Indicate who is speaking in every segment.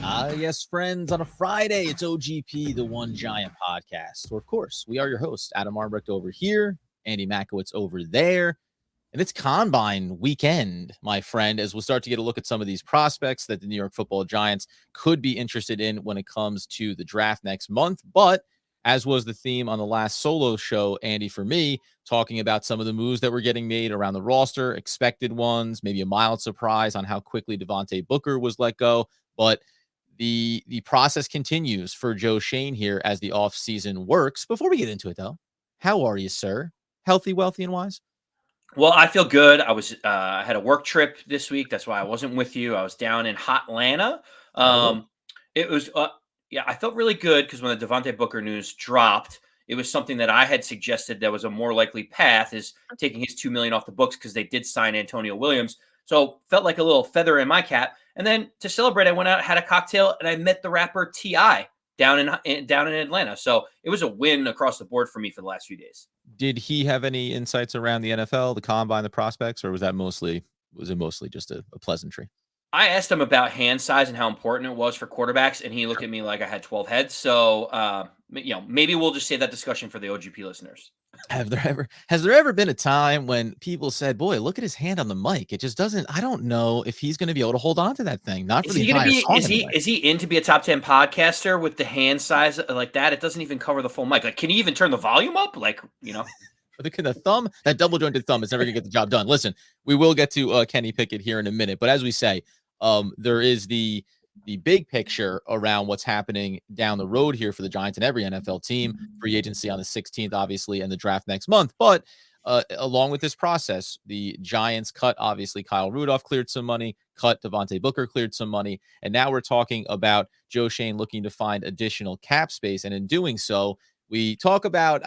Speaker 1: Yes, friends, on a Friday, it's OGP, the One Giant Podcast. So, of course, we are your hosts, Adam Armbrecht over here, Andy Makowitz over there. And it's Combine weekend, my friend, as we'll start to get a look at some of these prospects that the New York Football Giants could be interested in when it comes to the draft next month. But as was the theme on the last solo show, Andy, for me, talking about some of the moves that were getting made around the roster, expected ones, maybe a mild surprise on how quickly Devontae Booker was let go. But the process continues for Joe Schoen here as the offseason works. Before we get into it, though, how are you, sir? Healthy, wealthy, and wise?
Speaker 2: Well, I feel good. I had a work trip this week. That's why I wasn't with you. I was down in Hot Atlanta.
Speaker 1: Oh,
Speaker 2: It was yeah, I felt really good because when the Devontae Booker news dropped, it was something that I had suggested that was a more likely path is taking his 2 million off the books because they did sign Antonio Williams. So felt like a little feather in my cap. And then to celebrate, I went out, had a cocktail, and I met the rapper T.I. down in Atlanta. So it was a win across the board for me for the last few days.
Speaker 1: did he have any insights around the NFL, the combine, the prospects, or was it mostly just a pleasantry?
Speaker 2: I asked him about hand size and how important it was for quarterbacks, and he looked at me like I had 12 heads. So, maybe we'll just save that discussion for the OGP listeners.
Speaker 1: Has there ever been a time when people said, "Boy, look at his hand on the mic. It just doesn't. I don't know if he's going to be able to hold on to that thing. Not for
Speaker 2: Is
Speaker 1: the
Speaker 2: he going to
Speaker 1: entire
Speaker 2: be?
Speaker 1: song
Speaker 2: Is he?
Speaker 1: anyway."
Speaker 2: Is he in to be a top 10 podcaster with the hand size like that? It doesn't even cover the full mic. Like, can he even turn the volume up?
Speaker 1: The thumb, that double jointed thumb, is never going to get the job done. Listen, we will get to Kenny Pickett here in a minute, but as we say, there is the big picture around what's happening down the road here for the Giants and every NFL team. Free agency on the 16th, obviously, and the draft next month. But along with this process, the Giants cut, obviously, Kyle Rudolph cleared some money, cut Devontae Booker cleared some money, and now we're talking about Joe Schoen looking to find additional cap space, and in doing so, we talk about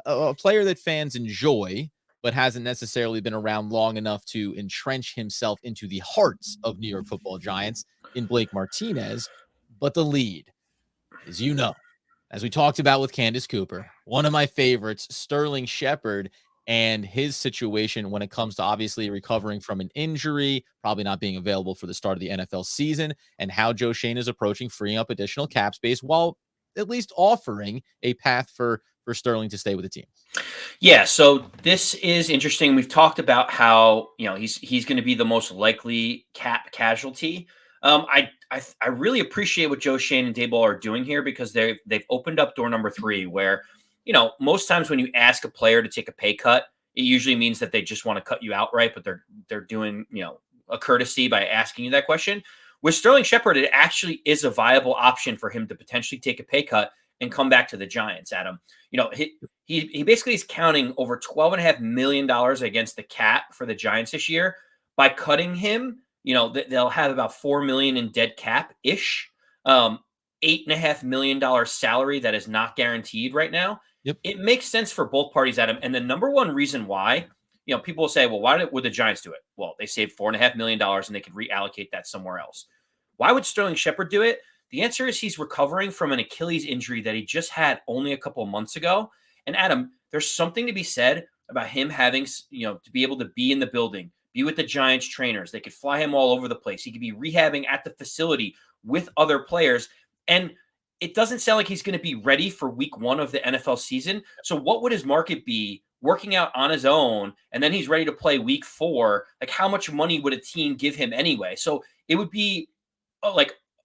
Speaker 1: a player that fans enjoy, but hasn't necessarily been around long enough to entrench himself into the hearts of New York Football Giants in Blake Martinez. But the lead, as you know, as we talked about with Candace Cooper, one of my favorites, Sterling Shepard, and his situation when it comes to obviously recovering from an injury, probably not being available for the start of the NFL season, and how Joe Schoen is approaching freeing up additional cap space while at least offering a path for Sterling to stay with the team.
Speaker 2: Yeah, so this is interesting. We've talked about how he's going to be the most likely cap casualty. I really appreciate what Joe Schoen and Daboll are doing here because they've opened up door number 3, where most times when you ask a player to take a pay cut, it usually means that they just want to cut you outright, but they're doing a courtesy by asking you that question. With Sterling Shepard, it actually is a viable option for him to potentially take a pay cut and come back to the Giants, Adam. He basically is counting over $12.5 million against the cap for the Giants this year. By cutting him, they'll have about $4 million in dead cap ish. $8.5 million salary that is not guaranteed right now.
Speaker 1: Yep.
Speaker 2: It makes sense for both parties, Adam. And the number one reason why, people will say, well, why would the Giants do it? Well, they saved $4.5 million and they could reallocate that somewhere else. Why would Sterling Shepard do it? The answer is he's recovering from an Achilles injury that he just had only a couple of months ago. And Adam, there's something to be said about him having, to be able to be in the building, be with the Giants trainers. They could fly him all over the place. He could be rehabbing at the facility with other players. And it doesn't sound like he's going to be ready for week 1 of the NFL season. So what would his market be working out on his own? And then he's ready to play week 4. Like, how much money would a team give him anyway? So it would be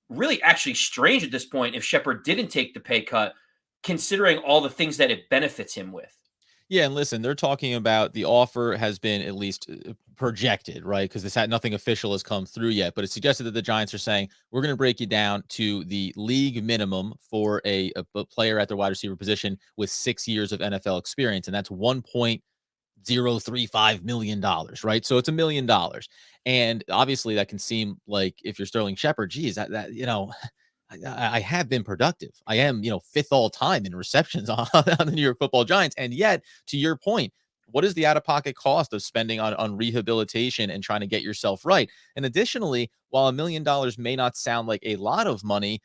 Speaker 2: really actually strange at this point if Shepard didn't take the pay cut, considering all the things that it benefits him with.
Speaker 1: Yeah, and listen, they're talking about the offer has been at least projected, right? Because nothing official has come through yet, but it's suggested that the Giants are saying we're going to break you down to the league minimum for a player at the wide receiver position with 6 years of NFL experience, and that's $1.035 million, right? So it's $1 million, and obviously that can seem like, if you're Sterling Shepard, geez, I have been productive. I am, 5th all time in receptions on the New York Football Giants. And yet, to your point, what is the out-of-pocket cost of spending on rehabilitation and trying to get yourself right? And additionally, while $1 million may not sound like a lot of money,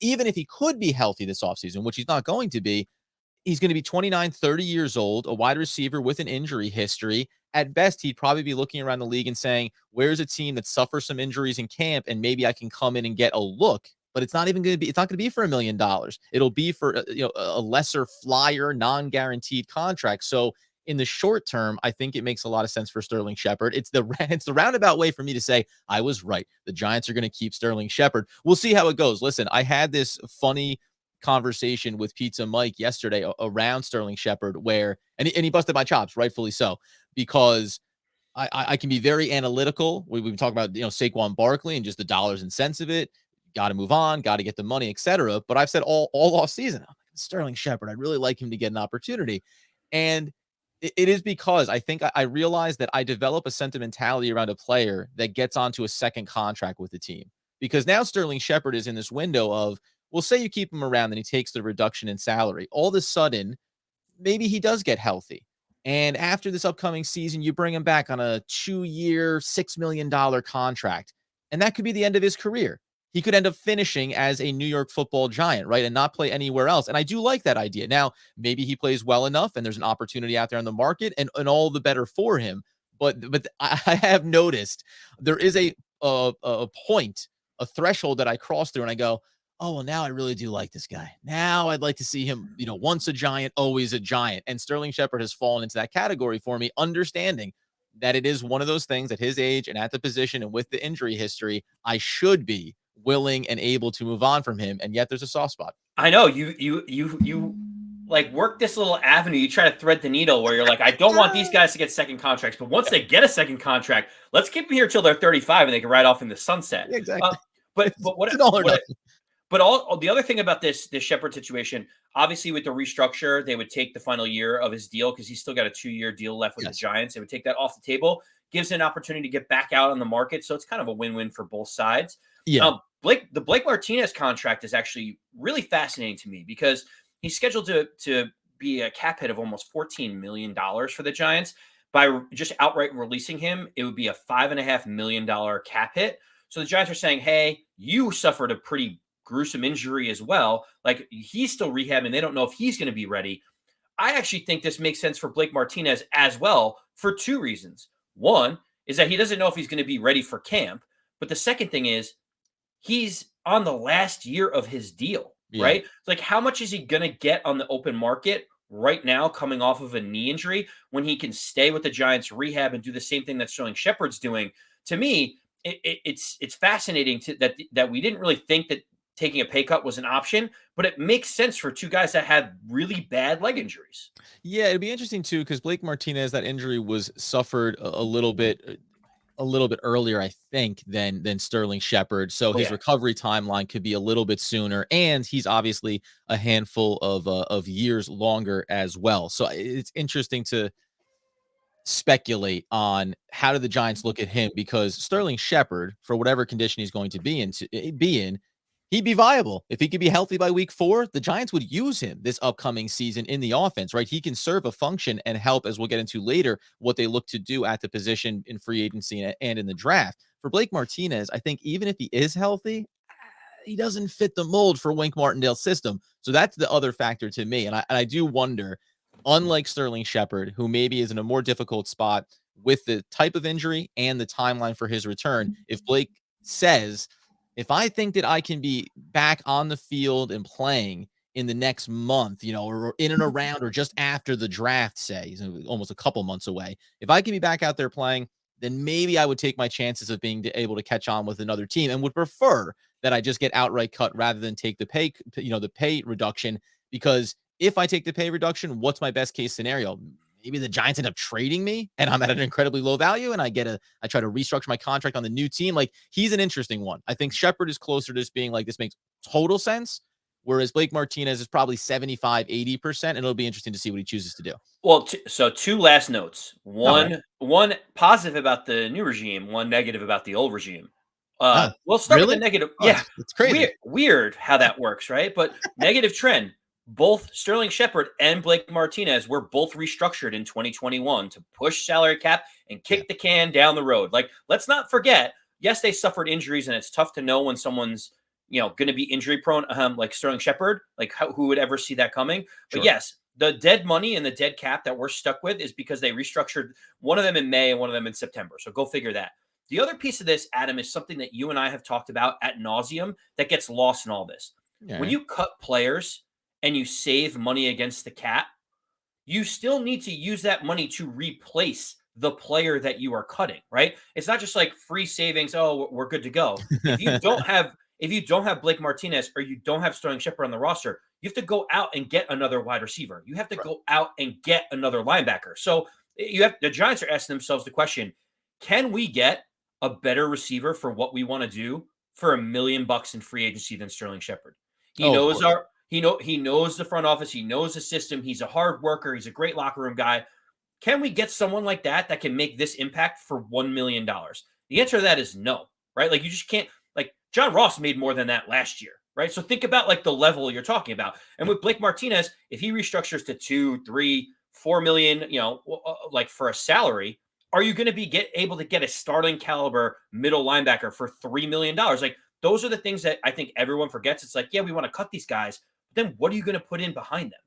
Speaker 1: even if he could be healthy this offseason, which he's not going to be, he's going to be 29, 30 years old, a wide receiver with an injury history. at best, he'd probably be looking around the league and saying, where's a team that suffers some injuries in camp and maybe I can come in and get a look? But it's not going to be for $1 million. It'll be for a lesser flyer, non-guaranteed contract. So in the short term, I think it makes a lot of sense for Sterling Shepard. It's the roundabout way for me to say I was right. The Giants are going to keep Sterling Shepard. We'll see how it goes. Listen, I had this funny conversation with Pizza Mike yesterday around Sterling Shepard where, and he busted my chops, rightfully so, because I can be very analytical. We've been talking about, Saquon Barkley and just the dollars and cents of it. Got to move on, got to get the money, etc. But I've said all off season, Sterling Shepard, I'd really like him to get an opportunity. And it is because I think I realized that I develop a sentimentality around a player that gets onto a second contract with the team. Because now Sterling Shepard is in this window of, well, say you keep him around and he takes the reduction in salary. All of a sudden, maybe he does get healthy. And after this upcoming season, you bring him back on a 2-year, $6 million contract. And that could be the end of his career. He could end up finishing as a New York Football Giant, right? And not play anywhere else. And I do like that idea. Now, maybe he plays well enough and there's an opportunity out there on the market and all the better for him. But I have noticed there is a point, a threshold that I cross through and I go, oh, well, now I really do like this guy. Now I'd like to see him, once a Giant, always a Giant. And Sterling Shepard has fallen into that category for me, understanding that it is one of those things at his age and at the position and with the injury history, I should be willing and able to move on from him. And yet there's a soft spot.
Speaker 2: I know you like work this little avenue. You try to thread the needle where you're like, I don't want these guys to get second contracts, but once they get a second contract, let's keep them here till they're 35 and they can ride off in the sunset.
Speaker 1: Yeah, exactly.
Speaker 2: But all the other thing about this Shepard situation, obviously with the restructure, they would take the final year of his deal because he's still got a 2-year deal left with the Giants. They would take that off the table, gives an opportunity to get back out on the market. So it's kind of a win-win for both sides.
Speaker 1: Yeah.
Speaker 2: The Blake Martinez contract is actually really fascinating to me because he's scheduled to be a cap hit of almost $14 million for the Giants. By just outright releasing him, it would be a $5.5 million cap hit. So the Giants are saying, hey, you suffered a pretty gruesome injury as well. Like he's still rehabbing. They don't know if he's going to be ready. I actually think this makes sense for Blake Martinez as well for 2 reasons. One is that he doesn't know if he's going to be ready for camp. But the second thing is he's on the last year of his deal, right? Like how much is he going to get on the open market right now coming off of a knee injury when he can stay with the Giants, rehab, and do the same thing that Sterling Shepard's doing? To me, it's fascinating that we didn't really think that taking a pay cut was an option, but it makes sense for 2 guys that had really bad leg injuries.
Speaker 1: Yeah, it'd be interesting too because Blake Martinez, that injury was suffered a little bit earlier, I think, than Sterling Shepard. So his recovery timeline could be a little bit sooner, and he's obviously a handful of years longer as well. So it's interesting to speculate on how do the Giants look at him because Sterling Shepard, for whatever condition he's going to be in, he'd be viable. If he could be healthy by week 4, the Giants would use him this upcoming season in the offense, right? He can serve a function and help, as we'll get into later, what they look to do at the position in free agency and in the draft. For Blake Martinez, I think even if he is healthy, he doesn't fit the mold for Wink Martindale's system. So that's the other factor to me. And I do wonder, unlike Sterling Shepard, who maybe is in a more difficult spot with the type of injury and the timeline for his return, if Blake says, if I think that I can be back on the field and playing in the next month, or in and around or just after the draft, say, almost a couple months away, if I can be back out there playing, then maybe I would take my chances of being able to catch on with another team and would prefer that I just get outright cut rather than take the pay reduction. Because if I take the pay reduction, what's my best case scenario? Maybe the Giants end up trading me and I'm at an incredibly low value and I try to restructure my contract on the new team. Like, he's an interesting one. I think Shepard is closer to just being like, this makes total sense. Whereas Blake Martinez is probably 75, 80%. And it'll be interesting to see what he chooses to do.
Speaker 2: Well, so 2 last notes. One positive about the new regime, 1 negative about the old regime. We'll start with the negative.
Speaker 1: It's crazy.
Speaker 2: Weird how that works, right? But negative trend. Both Sterling Shepard and Blake Martinez were both restructured in 2021 to push salary cap and kick the can down the road. Like, let's not forget, yes, they suffered injuries, and it's tough to know when someone's, going to be injury prone, like Sterling Shepard. Like, who would ever see that coming? But yes, The dead money and the dead cap that we're stuck with is because they restructured one of them in May and one of them in September. So go figure that. The other piece of this, Adam, is something that you and I have talked about ad nauseum that gets lost in all this. When you cut players and you save money against the cap, you still need to use that money to replace the player that you are cutting, right? It's not just like free savings. Oh, we're good to go. If you don't have Blake Martinez or you don't have Sterling Shepard on the roster, you have to go out and get another wide receiver. You have to go out and get another linebacker. So the Giants are asking themselves the question: can we get a better receiver for what we want to do for $1 million in free agency than Sterling Shepard? He knows he knows the front office. He knows the system. He's a hard worker. He's a great locker room guy. Can we get someone like that can make this impact for $1 million? The answer to that is no, right? Like you just can't. Like John Ross made more than that last year, right? So think about like the level you're talking about. And with Blake Martinez, if he restructures to 2, 3, 4 million, like for a salary, are you going to be able to get a starting caliber middle linebacker for $3 million? Like those are the things that I think everyone forgets. It's like, yeah, we want to cut these guys, but then what are you going to put in behind them?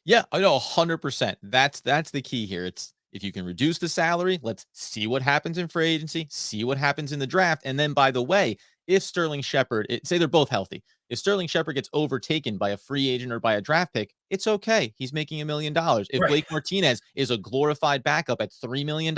Speaker 1: Yeah, I know 100%. That's the key here. It's if you can reduce the salary, let's see what happens in free agency, see what happens in the draft. And then, by the way, if Sterling Shepard, say they're both healthy, if Sterling Shepard gets overtaken by a free agent or by a draft pick, it's okay. He's making $1 million. If
Speaker 2: Right.
Speaker 1: Blake Martinez is a glorified backup at $3 million,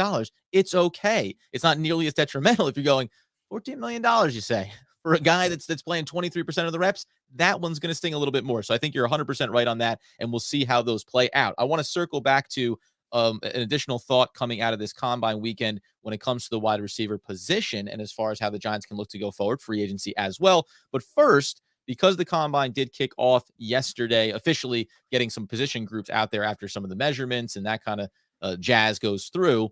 Speaker 1: it's okay. It's not nearly as detrimental if you're going $14 million, you say, for a guy that's playing 23% of the reps. That one's going to sting a little bit more. So I think you're 100% right on that, and we'll see how those play out. I want to circle back to an additional thought coming out of this combine weekend when it comes to the wide receiver position and as far as how the Giants can look to go forward, free agency as well. But first, because the combine did kick off yesterday, officially getting some position groups out there after some of the measurements and that kind of jazz goes through,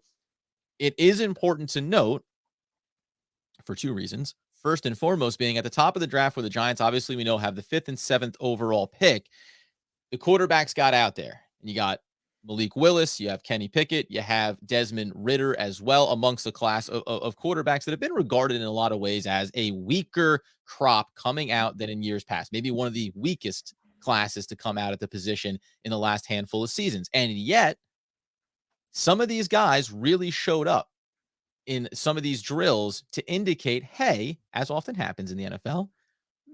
Speaker 1: it is important to note for two reasons. First and foremost, being at the top of the draft where the Giants, obviously, we know, have the 5th and 7th overall pick, the quarterbacks got out there. And you got Malik Willis, you have Kenny Pickett, you have Desmond Ritter as well, amongst a class of quarterbacks that have been regarded in a lot of ways as a weaker crop coming out than in years past. Maybe one of the weakest classes to come out at the position in the last handful of seasons. And yet, some of these guys really showed up in some of these drills to indicate, hey, as often happens in the NFL,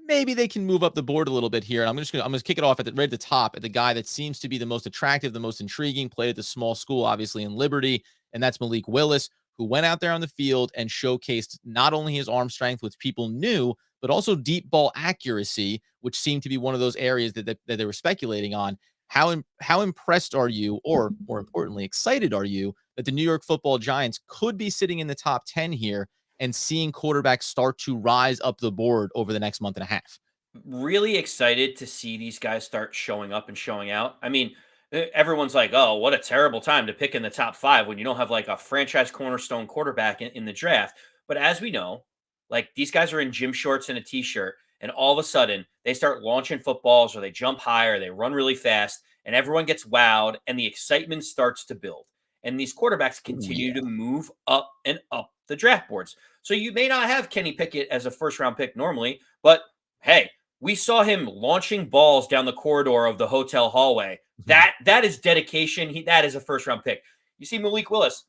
Speaker 1: maybe they can move up the board a little bit here. And I'm going to kick it off right at the top at the guy that seems to be the most attractive, the most intriguing, played at the small school, obviously in Liberty, and that's Malik Willis, who went out there on the field and showcased not only his arm strength, which people knew, but also deep ball accuracy, which seemed to be one of those areas that they were speculating on. How impressed are you, or more importantly, excited are you that the New York Football Giants could be sitting in the top 10 here and seeing quarterbacks start to rise up the board over the next month and a half?
Speaker 2: Really excited to see these guys start showing up and showing out. I mean, everyone's like, oh, what a terrible time to pick in the top 5 when you don't have like a franchise cornerstone quarterback in the draft. But as we know, like these guys are in gym shorts and a t-shirt, and all of a sudden they start launching footballs or they jump higher, they run really fast, and everyone gets wowed and the excitement starts to build. And these quarterbacks continue to move up and up the draft boards. So you may not have Kenny Pickett as a first round pick normally, but hey, we saw him launching balls down the corridor of the hotel hallway. That is dedication. That is a first round pick. You see Malik Willis.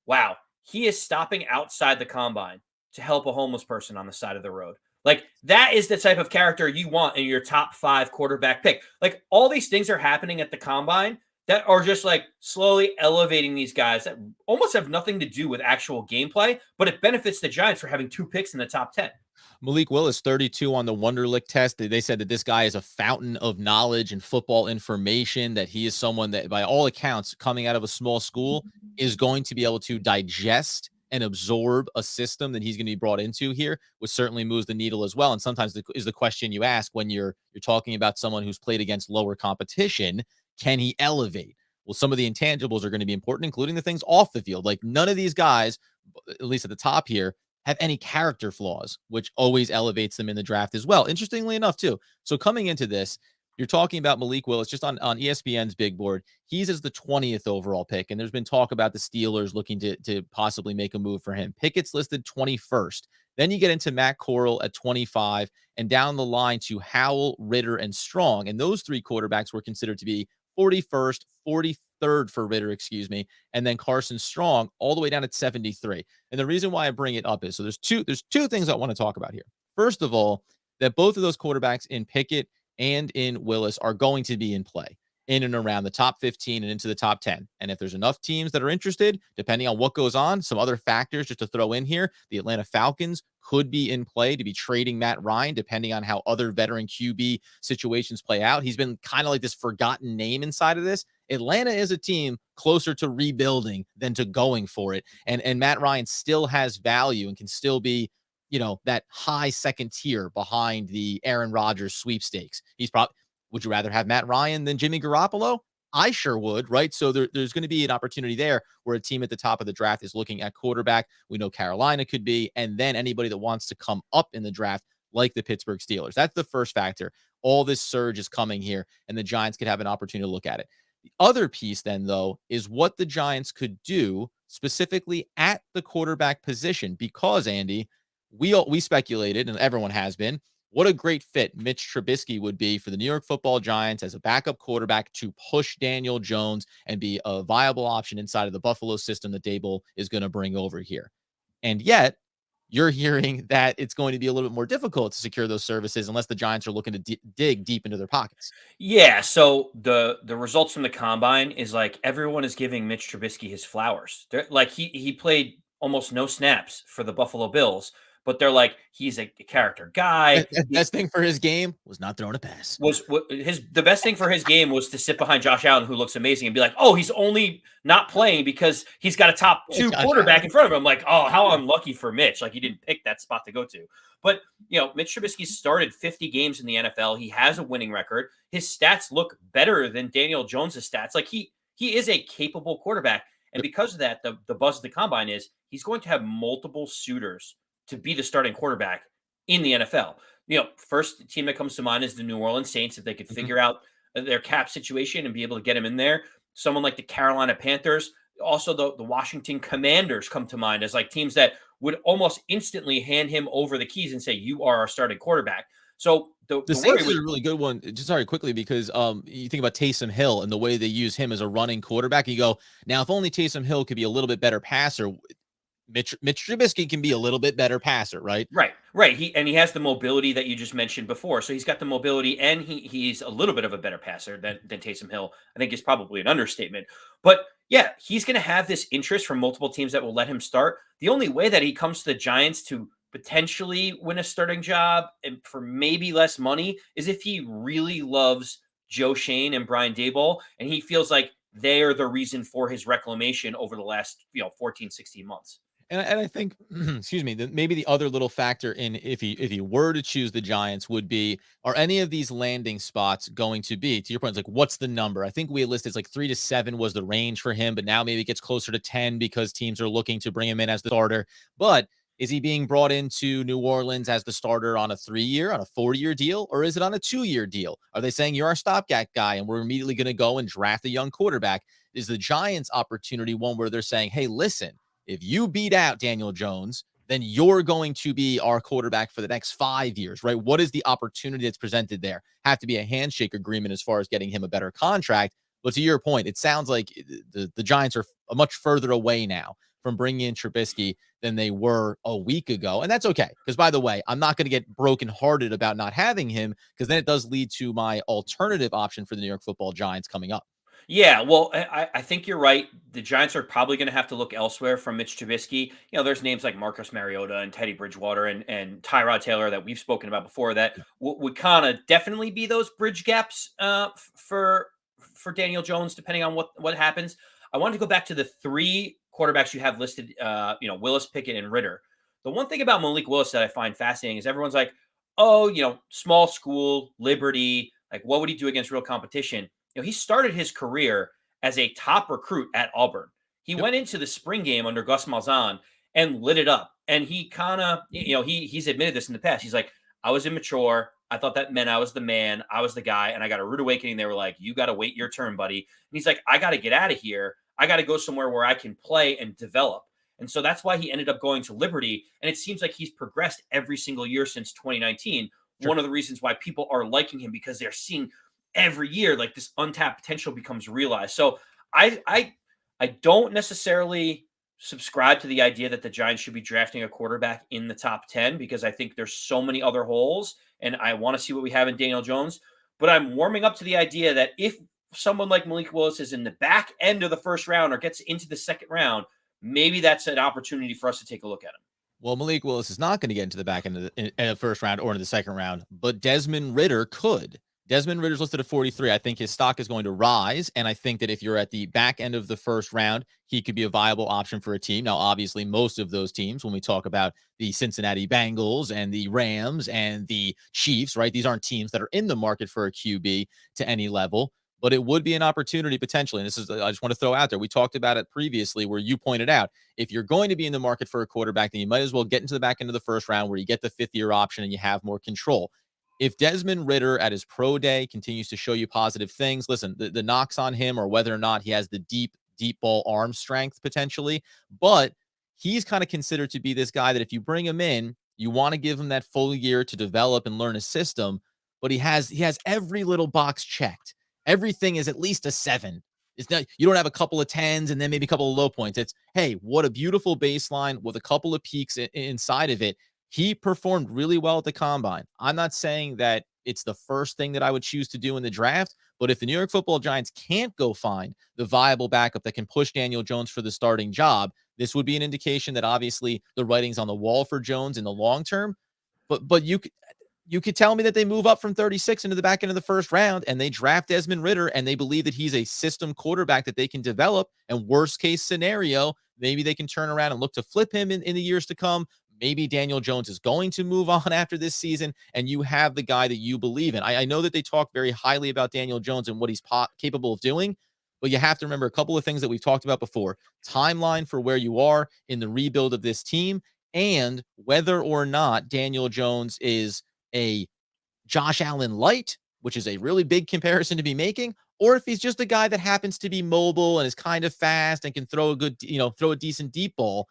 Speaker 2: Wow, he is stopping outside the combine to help a homeless person on the side of the road. Like that is the type of character you want in your top 5 quarterback pick. Like all these things are happening at the combine that are just like slowly elevating these guys that almost have nothing to do with actual gameplay, but it benefits the Giants for having 2 picks in the top 10.
Speaker 1: Malik Willis, 32 on the Wonderlic test. They said that this guy is a fountain of knowledge and football information, that he is someone that, by all accounts, coming out of a small school, is going to be able to digest and absorb a system that he's going to be brought into here, which certainly moves the needle as well. And sometimes is the question you ask when you're talking about someone who's played against lower competition: can he elevate? Well, some of the intangibles are going to be important, including the things off the field. Like none of these guys, at least at the top here, have any character flaws, which always elevates them in the draft as well. Interestingly enough, too. So coming into this, you're talking about Malik Willis just on ESPN's big board. He's as the 20th overall pick, and there's been talk about the Steelers looking to possibly make a move for him. Pickett's listed 21st. Then you get into Matt Corral at 25, and down the line to Howell, Ritter, and Strong. And those 3 quarterbacks were considered to be 41st, 43rd for Ritter, excuse me, and then Carson Strong all the way down at 73. And the reason why I bring it up is so there's two things I want to talk about here. First of all, that both of those quarterbacks in Pickett and in Willis are going to be in play in and around the top 15 and into the top 10. And if there's enough teams that are interested, depending on what goes on, some other factors just to throw in here, the Atlanta Falcons could be in play to be trading Matt Ryan, depending on how other veteran QB situations play out. He's been kind of like this forgotten name inside of this. Atlanta is a team closer to rebuilding than to going for it. And Matt Ryan still has value and can still be, that high second tier behind the Aaron Rodgers sweepstakes. He's probably, would you rather have Matt Ryan than Jimmy Garoppolo? I sure would, right? So there's going to be an opportunity there where a team at the top of the draft is looking at quarterback. We know Carolina could be, and then anybody that wants to come up in the draft, like the Pittsburgh Steelers. That's the first factor. All this surge is coming here, and the Giants could have an opportunity to look at it. The other piece then, though, is what the Giants could do specifically at the quarterback position, because, Andy, we speculated, and everyone has been, what a great fit Mitch Trubisky would be for the New York Football Giants as a backup quarterback to push Daniel Jones and be a viable option inside of the Buffalo system that Dable is going to bring over here. And yet, you're hearing that it's going to be a little bit more difficult to secure those services unless the Giants are looking to dig deep into their pockets.
Speaker 2: Yeah, so the results from the combine is like everyone is giving Mitch Trubisky his flowers. They're like he played almost no snaps for the Buffalo Bills, but they're like he's a character guy.
Speaker 1: The best thing for his game was not throwing a pass.
Speaker 2: The best thing for his game was to sit behind Josh Allen, who looks amazing, and be like, oh, he's only not playing because he's got a top two quarterback in front of him. Like, oh, how unlucky for Mitch. Like, he didn't pick that spot to go to. But, Mitch Trubisky started 50 games in the NFL. He has a winning record. His stats look better than Daniel Jones's stats. Like, he is a capable quarterback. And because of that, the buzz of the combine is he's going to have multiple suitors to be the starting quarterback in the NFL. First team that comes to mind is the New Orleans Saints. If they could figure out their cap situation and be able to get him in there, someone like the Carolina Panthers, also the Washington Commanders come to mind as like teams that would almost instantly hand him over the keys and say, you are our starting quarterback. So the
Speaker 1: Saints is a really good one. Just sorry, quickly, because you think about Taysom Hill and the way they use him as a running quarterback. You go, now if only Taysom Hill could be a little bit better passer, Mitch Trubisky can be a little bit better passer, right?
Speaker 2: Right. He has the mobility that you just mentioned before. So he's got the mobility, and he's a little bit of a better passer than Taysom Hill. I think is probably an understatement. But yeah, he's going to have this interest from multiple teams that will let him start. The only way that he comes to the Giants to potentially win a starting job and for maybe less money is if he really loves Joe Shane and Brian Daboll, and he feels like they are the reason for his reclamation over the last 14, 16 months.
Speaker 1: And I think, excuse me, maybe the other little factor in if he were to choose the Giants would be, are any of these landing spots going to be, to your point, like what's the number? I think we listed like 3 to 7 was the range for him, but now maybe it gets closer to 10 because teams are looking to bring him in as the starter. But is he being brought into New Orleans as the starter on a 3-year, on a 4-year deal, or is it on a 2-year deal? Are they saying you're our stopgap guy and we're immediately going to go and draft a young quarterback? Is the Giants' opportunity one where they're saying, hey, listen, if you beat out Daniel Jones, then you're going to be our quarterback for the next 5 years, right? What is the opportunity that's presented there? Have to be a handshake agreement as far as getting him a better contract. But to your point, it sounds like the Giants are much further away now from bringing in Trubisky than they were a week ago. And that's okay. Because by the way, I'm not going to get brokenhearted about not having him, because then it does lead to my alternative option for the New York Football Giants coming up.
Speaker 2: Yeah, well, I think you're right. The Giants are probably going to have to look elsewhere from Mitch Trubisky. There's names like Marcus Mariota and Teddy Bridgewater and Tyrod Taylor that we've spoken about before that would kind of definitely be those bridge gaps for Daniel Jones, depending on what happens. I wanted to go back to the 3 quarterbacks you have listed, Willis, Pickett, and Ritter. The one thing about Malik Willis that I find fascinating is everyone's like, oh, small school, Liberty, like what would he do against real competition? He started his career as a top recruit at Auburn. He went into the spring game under Gus Malzahn and lit it up. And he kind of, he's admitted this in the past. He's like, I was immature. I thought that meant I was the man. I was the guy. And I got a rude awakening. They were like, you got to wait your turn, buddy. And he's like, I got to get out of here. I got to go somewhere where I can play and develop. And so that's why he ended up going to Liberty. And it seems like he's progressed every single year since 2019. Sure. One of the reasons why people are liking him, because they're seeing every year, like this untapped potential becomes realized. So I don't necessarily subscribe to the idea that the Giants should be drafting a quarterback in the top 10 because I think there's so many other holes and I want to see what we have in Daniel Jones. But I'm warming up to the idea that if someone like Malik Willis is in the back end of the first round or gets into the second round, maybe that's an opportunity for us to take a look at him.
Speaker 1: Well, Malik Willis is not going to get into the back end of the first round or into the second round, but Desmond Ritter could. Desmond Ritter's listed at 43. I think his stock is going to rise. And I think that if you're at the back end of the first round, he could be a viable option for a team. Now, obviously, most of those teams, when we talk about the Cincinnati Bengals and the Rams and the Chiefs, right? These aren't teams that are in the market for a QB to any level, but it would be an opportunity potentially. And this is, I just want to throw out there. We talked about it previously where you pointed out, if you're going to be in the market for a quarterback, then you might as well get into the back end of the first round where you get the fifth-year option and you have more control. If Desmond Ritter at his pro day continues to show you positive things, listen, the knocks on him or whether or not he has the deep ball arm strength potentially, but he's kind of considered to be this guy that if you bring him in, you want to give him that full year to develop and learn a system, but he has every little box checked. Everything is at least a 7. It's not, you don't have a couple of 10s and then maybe a couple of low points. It's, hey, what a beautiful baseline with a couple of peaks inside of it. He performed really well at the combine. I'm not saying that it's the first thing that I would choose to do in the draft, but if the New York Football Giants can't go find the viable backup that can push Daniel Jones for the starting job, this would be an indication that obviously the writing's on the wall for Jones in the long term. But you could tell me that they move up from 36 into the back end of the first round and they draft Desmond Ritter and they believe that he's a system quarterback that they can develop. And worst case scenario, maybe they can turn around and look to flip him in the years to come. Maybe Daniel Jones is going to move on after this season, and you have the guy that you believe in. I know that they talk very highly about Daniel Jones and what he's capable of doing, but you have to remember a couple of things that we've talked about before. Timeline for where you are in the rebuild of this team, and whether or not Daniel Jones is a Josh Allen light, which is a really big comparison to be making, or if he's just a guy that happens to be mobile and is kind of fast and can throw a decent deep ball.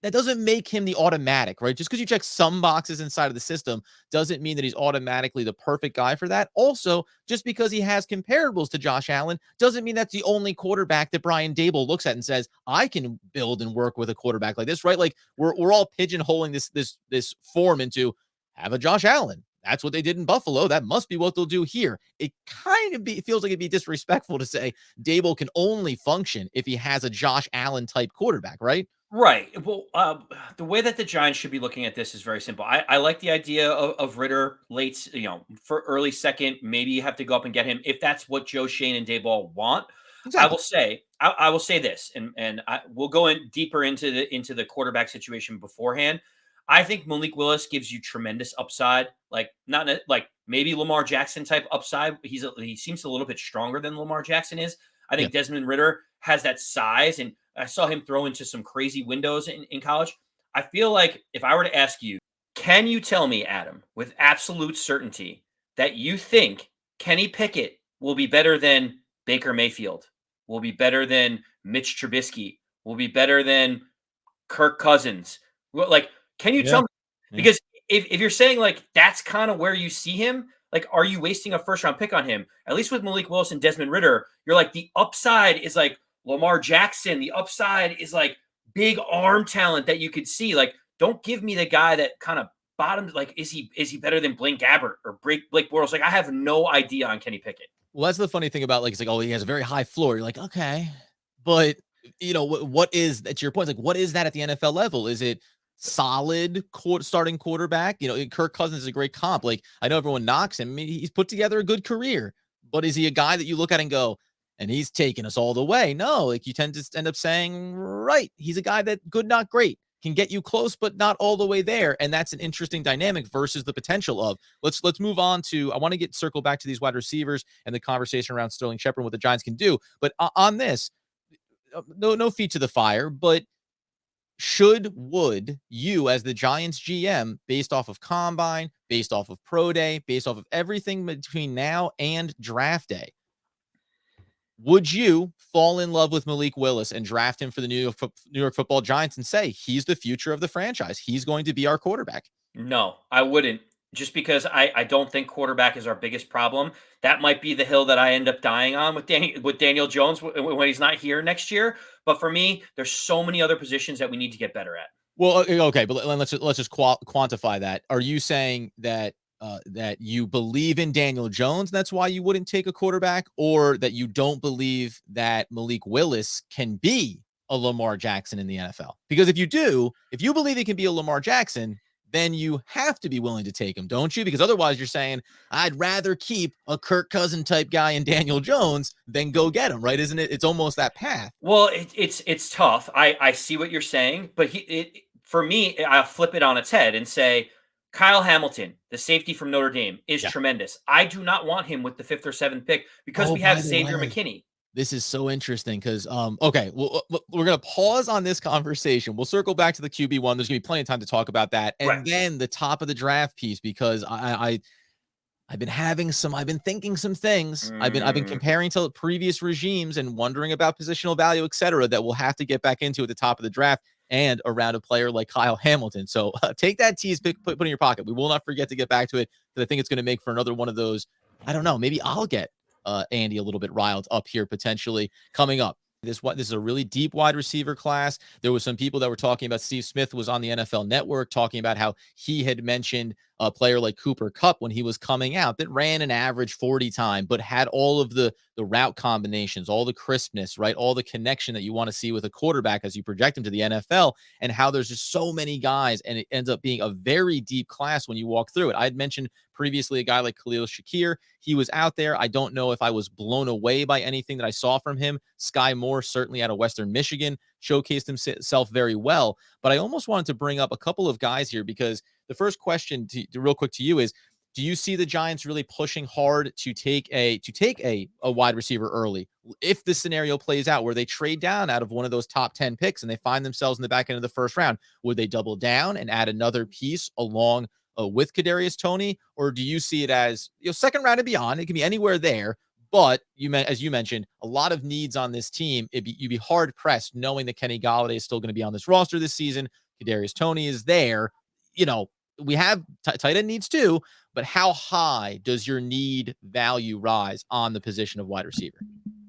Speaker 1: That doesn't make him the automatic, right? Just because you check some boxes inside of the system doesn't mean that he's automatically the perfect guy for that. Also, just because he has comparables to Josh Allen doesn't mean that's the only quarterback that Brian Daboll looks at and says, I can build and work with a quarterback like this, right? Like we're all pigeonholing this form into have a Josh Allen. That's what they did in Buffalo. That must be what they'll do here. It kind of feels like it'd be disrespectful to say Daboll can only function if he has a Josh Allen type quarterback, right?
Speaker 2: Right. Well, the way that the Giants should be looking at this is very simple. I like the idea of Ritter late, for early second. Maybe you have to go up and get him if that's what Joe Shane and Daboll want.
Speaker 1: Exactly.
Speaker 2: I will say this, and we'll go in deeper into the quarterback situation beforehand. I think Malik Willis gives you tremendous upside, like not like maybe Lamar Jackson type upside. He seems a little bit stronger than Lamar Jackson is. I think Desmond Ritter has that size, and I saw him throw into some crazy windows in college. I feel like if I were to ask you, can you tell me, Adam, with absolute certainty that you think Kenny Pickett will be better than Baker Mayfield, will be better than Mitch Trubisky, will be better than Kirk Cousins? Like, can you tell me? Because if you're saying like that's kind of where you see him, like, are you wasting a first round pick on him? At least with Malik Willis and Desmond Ritter, you're like the upside is like Lamar Jackson. The upside is like big arm talent that you could see. Like, don't give me the guy that kind of bottomed. Like, is he better than Blaine Gabbert or Blake Bortles? Like, I have no idea on Kenny Pickett.
Speaker 1: Well, that's the funny thing about like, it's like, oh, he has a very high floor. You're like, okay, but what is, to your point, like, what is that at the NFL level? Is it solid starting quarterback? Kirk Cousins is a great comp. Like, I know everyone knocks him. I mean, he's put together a good career, but is he a guy that you look at and go, and he's taken us all the way? No, like you tend to end up saying, right, he's a guy that good, not great, can get you close, but not all the way there. And that's an interesting dynamic versus the potential of, let's move on to, I want to circle back to these wide receivers and the conversation around Sterling Shepard and what the Giants can do. But on this, no feet to the fire, but would you as the Giants GM, based off of combine, based off of pro day, based off of everything between now and draft day, would you fall in love with Malik Willis and draft him for the New York Football Giants and say, he's the future of the franchise, he's going to be our quarterback?
Speaker 2: No, I wouldn't. just because I don't think quarterback is our biggest problem. That might be the hill that I end up dying on with Daniel Jones when he's not here next year. But for me, there's so many other positions that we need to get better at.
Speaker 1: Well, okay, but let's just quantify that. Are you saying that that you believe in Daniel Jones, that's why you wouldn't take a quarterback, or that you don't believe that Malik Willis can be a Lamar Jackson in the NFL? Because if you do, if you believe he can be a Lamar Jackson, then you have to be willing to take him, don't you? Because otherwise you're saying, I'd rather keep a Kirk Cousin type guy in Daniel Jones than go get him, right? Isn't it? It's almost that path.
Speaker 2: Well, it's tough. I see what you're saying, but for me, I'll flip it on its head and say Kyle Hamilton, the safety from Notre Dame, is tremendous. I do not want him with the 5th or 7th pick because we have Xavier McKinney.
Speaker 1: This is so interesting because, okay, well, we're going to pause on this conversation. We'll circle back to the QB1. There's going to be plenty of time to talk about that. And then the top of the draft piece, because I've been thinking some things. I've been comparing to previous regimes and wondering about positional value, et cetera, that we'll have to get back into at the top of the draft and around a player like Kyle Hamilton. So take that tease, put it in your pocket. We will not forget to get back to it, because I think it's going to make for another one of those. I don't know. Maybe I'll get Andy a little bit riled up here potentially coming up. This is a really deep wide receiver class. There was some people that were talking about, Steve Smith was on the NFL Network talking about how he had mentioned a player like Cooper Kupp when he was coming out that ran an average 40 time, but had all of the route combinations, all the crispness, right? All the connection that you want to see with a quarterback as you project him to the NFL, and how there's just so many guys, and it ends up being a very deep class when you walk through it. I had mentioned previously a guy like Khalil Shakir. He was out there. I don't know if I was blown away by anything that I saw from him. Sky Moore, certainly out of Western Michigan, showcased himself very well. But I almost wanted to bring up a couple of guys here, because the first question real quick to you is, do you see the Giants really pushing hard to take a wide receiver early? If the scenario plays out where they trade down out of one of those top 10 picks and they find themselves in the back end of the first round, would they double down and add another piece along with Kadarius Toney? Or do you see it as, second round and beyond? It can be anywhere there. But as you mentioned, a lot of needs on this team. You'd be hard pressed knowing that Kenny Golladay is still going to be on this roster this season. Kadarius Toney is there. We have tight end needs too, but how high does your need value rise on the position of wide receiver?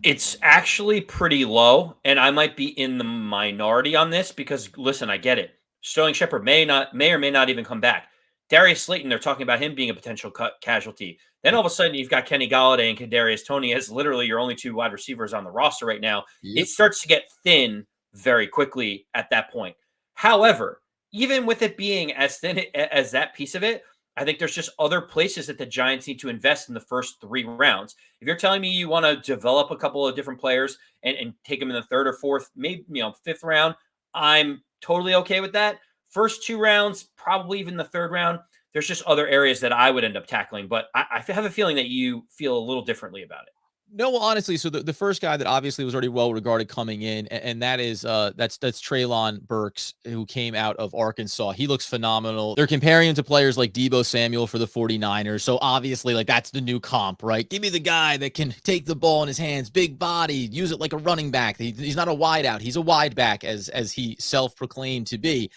Speaker 2: It's actually pretty low, and I might be in the minority on this because, listen, I get it. Sterling Shepard may or may not even come back. Darius Slayton, they're talking about him being a potential casualty. Then all of a sudden, you've got Kenny Golladay and Kadarius Toney as literally your only 2 wide receivers on the roster right now. Yep. It starts to get thin very quickly at that point. However, even with it being as thin as that piece of it, I think there's just other places that the Giants need to invest in the first 3 rounds. If you're telling me you want to develop a couple of different players and take them in the 3rd or 4th, maybe 5th round, I'm totally okay with that. First 2 rounds, probably even the 3rd round, there's just other areas that I would end up tackling. But I have a feeling that you feel a little differently about it.
Speaker 1: No, well, honestly, so the first guy that obviously was already well regarded coming in, and that is that's Treylon Burks, who came out of Arkansas. He looks phenomenal. They're comparing him to players like Deebo Samuel for the 49ers. So obviously, like, that's the new comp, right? Give me the guy that can take the ball in his hands, big body, use it like a running back. He's not a wideout. He's a wide back, as he self-proclaimed to be.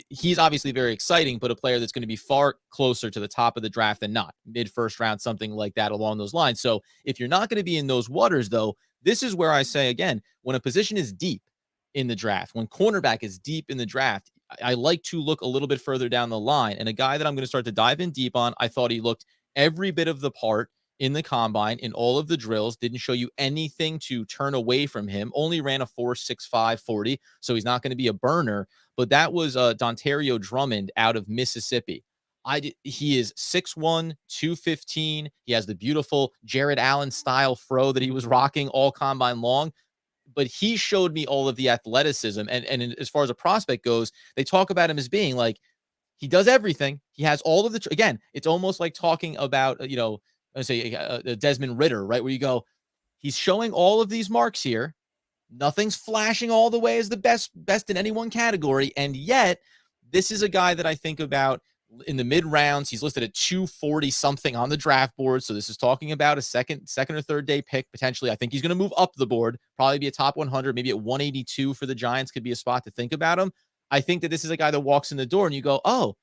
Speaker 1: He's obviously very exciting, but a player that's going to be far closer to the top of the draft than not. Mid-first round, something like that along those lines. So if you're not going to be in those waters, though, this is where I say, again, when a position is deep in the draft, when cornerback is deep in the draft, I like to look a little bit further down the line. And a guy that I'm going to start to dive in deep on, I thought he looked every bit of the part in the combine, in all of the drills, didn't show you anything to turn away from him, only ran a 4.65 40, so he's not going to be a burner. But that was Dontario Drummond out of Mississippi. He is 6'1", 215. He has the beautiful Jared Allen style fro that he was rocking all combine long. But he showed me all of the athleticism. And as far as a prospect goes, they talk about him as being like, he does everything. He has all of the, again, it's almost like talking about, let's say Desmond Ritter, right? Where you go, he's showing all of these marks here. Nothing's flashing all the way as the best in any one category. And yet this is a guy that I think about in the mid rounds. He's listed at 240 something on the draft board. So this is talking about a second or third day pick potentially. I think he's going to move up the board, probably be a top 100, maybe at 182 for the Giants could be a spot to think about him. I think that this is a guy that walks in the door and you go, oh,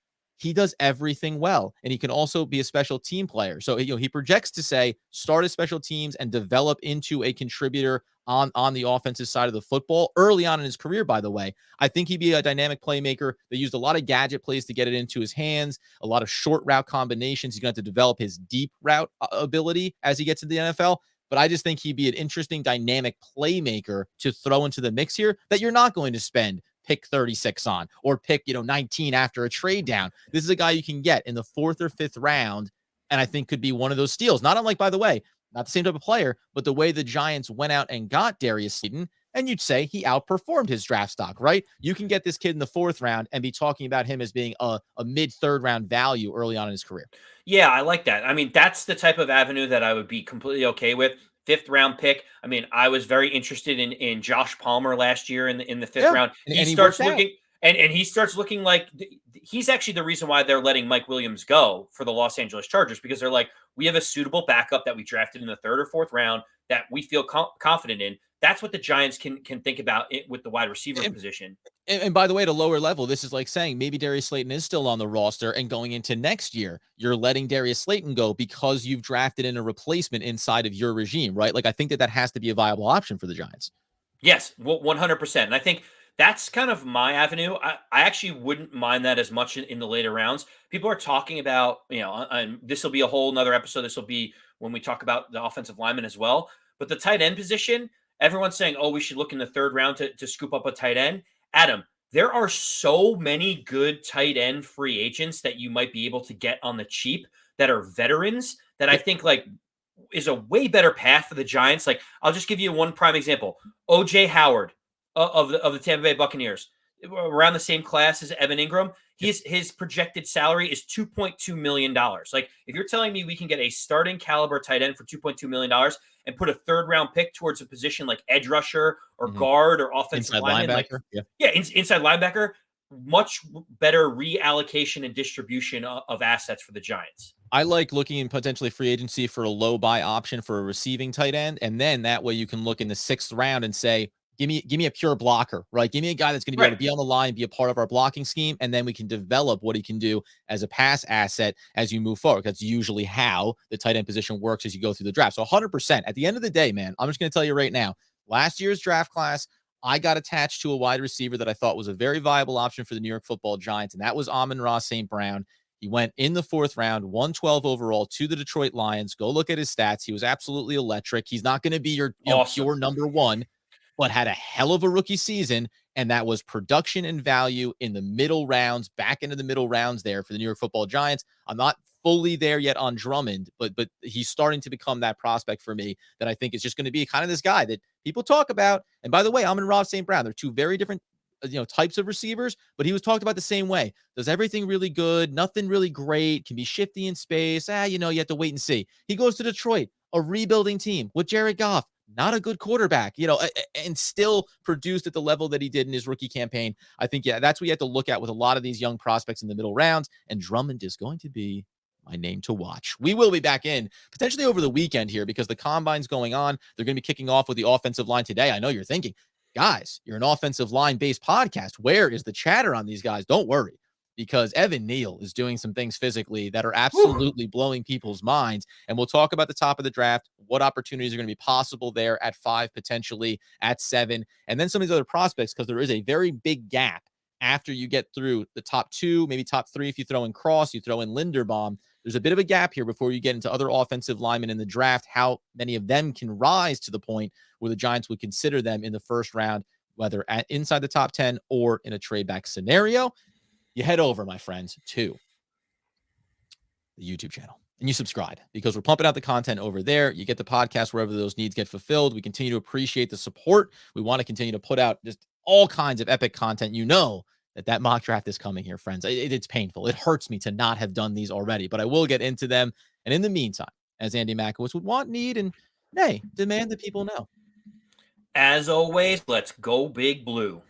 Speaker 1: he does everything well, and he can also be a special team player. So, he projects to say start as special teams and develop into a contributor on the offensive side of the football early on in his career. By the way, I think he'd be a dynamic playmaker that used a lot of gadget plays to get it into his hands, a lot of short route combinations. He's going to have to develop his deep route ability as he gets into the NFL. But I just think he'd be an interesting dynamic playmaker to throw into the mix here that you're not going to spend pick 36 on or pick 19 after a trade down. This is a guy you can get in the 4th or 5th round, and I think could be one of those steals. Not unlike, by the way, not the same type of player, but the way the Giants went out and got Darius Slayton, and you'd say he outperformed his draft stock, right? You can get this kid in the 4th round and be talking about him as being a mid-3rd round value early on in his career.
Speaker 2: Yeah, I like that. I mean, that's the type of avenue that I would be completely okay with. 5th round pick. I mean, I was very interested in Josh Palmer last year in the 5th round.
Speaker 1: And
Speaker 2: He
Speaker 1: he
Speaker 2: starts
Speaker 1: worked out.
Speaker 2: looking and he starts looking like he's actually the reason why they're letting Mike Williams go for the Los Angeles Chargers, because they're like, we have a suitable backup that we drafted in the 3rd or 4th round that we feel confident in. That's what the Giants can think about it with the wide receiver position.
Speaker 1: And by the way, at a lower level, this is like saying maybe Darius Slayton is still on the roster, and going into next year, you're letting Darius Slayton go because you've drafted in a replacement inside of your regime, right? Like, I think that has to be a viable option for the Giants.
Speaker 2: Yes, 100%. And I think that's kind of my avenue. I actually wouldn't mind that as much in the later rounds. People are talking about, and this will be a whole nother episode. This will be when we talk about the offensive lineman as well. But the tight end position, everyone's saying, oh, we should look in the 3rd round to scoop up a tight end. Adam, there are so many good tight end free agents that you might be able to get on the cheap that are veterans that I think is a way better path for the Giants. Like, I'll just give you one prime example. OJ Howard of the Tampa Bay Buccaneers, around the same class as Evan Ingram. His projected salary is $2.2 million. Like, if you're telling me we can get a starting caliber tight end for $2.2 million and put a 3rd round pick towards a position like edge rusher or guard or offensive lineman, inside linebacker, much better reallocation and distribution of assets for the Giants.
Speaker 1: I like looking in potentially free agency for a low buy option for a receiving tight end. And then that way you can look in the 6th round and say, give me a pure blocker, right? Give me a guy that's going to be able to be on the line, be a part of our blocking scheme. And then we can develop what he can do as a pass asset as you move forward. That's usually how the tight end position works as you go through the draft. So 100% at the end of the day, man, I'm just going to tell you right now, last year's draft class, I got attached to a wide receiver that I thought was a very viable option for the New York Football Giants. And that was Amon-Ra St. Brown. He went in the 4th round, 112 overall to the Detroit Lions. Go look at his stats. He was absolutely electric. He's not going to be your pure number one, but had a hell of a rookie season. And that was production and value in the middle rounds, back into the middle rounds there for the New York Football Giants. I'm not fully there yet on Drummond, but he's starting to become that prospect for me that I think is just going to be kind of this guy that people talk about. And by the way, Amon-Ra St. Brown, they're 2 very different types of receivers, but he was talked about the same way. Does everything really good, nothing really great, can be shifty in space. You have to wait and see. He goes to Detroit, a rebuilding team with Jared Goff, not a good quarterback, and still produced at the level that he did in his rookie campaign. I think, that's what you have to look at with a lot of these young prospects in the middle rounds, and Drummond is going to be my name to watch. We will be back in potentially over the weekend here because the combine's going on. They're going to be kicking off with the offensive line today. I know you're thinking, guys, you're an offensive line-based podcast. Where is the chatter on these guys? Don't worry, because Evan Neal is doing some things physically that are absolutely blowing people's minds. And we'll talk about the top of the draft, what opportunities are going to be possible there at 5, potentially at 7, and then some of these other prospects, because there is a very big gap after you get through the top 2, maybe top 3. If you throw in Cross, you throw in Linderbaum, there's a bit of a gap here before you get into other offensive linemen in the draft, how many of them can rise to the point where the Giants would consider them in the 1st round, whether inside the top 10 or in a trade back scenario. You head over, my friends, to the YouTube channel and you subscribe, because we're pumping out the content over there. You get the podcast wherever those needs get fulfilled. We continue to appreciate the support. We want to continue to put out just all kinds of epic content. That mock draft is coming here, friends. It's painful. It hurts me to not have done these already, but I will get into them. And in the meantime, as Andy Makowitz would want, need, and demand that people know.
Speaker 2: As always, let's go Big Blue.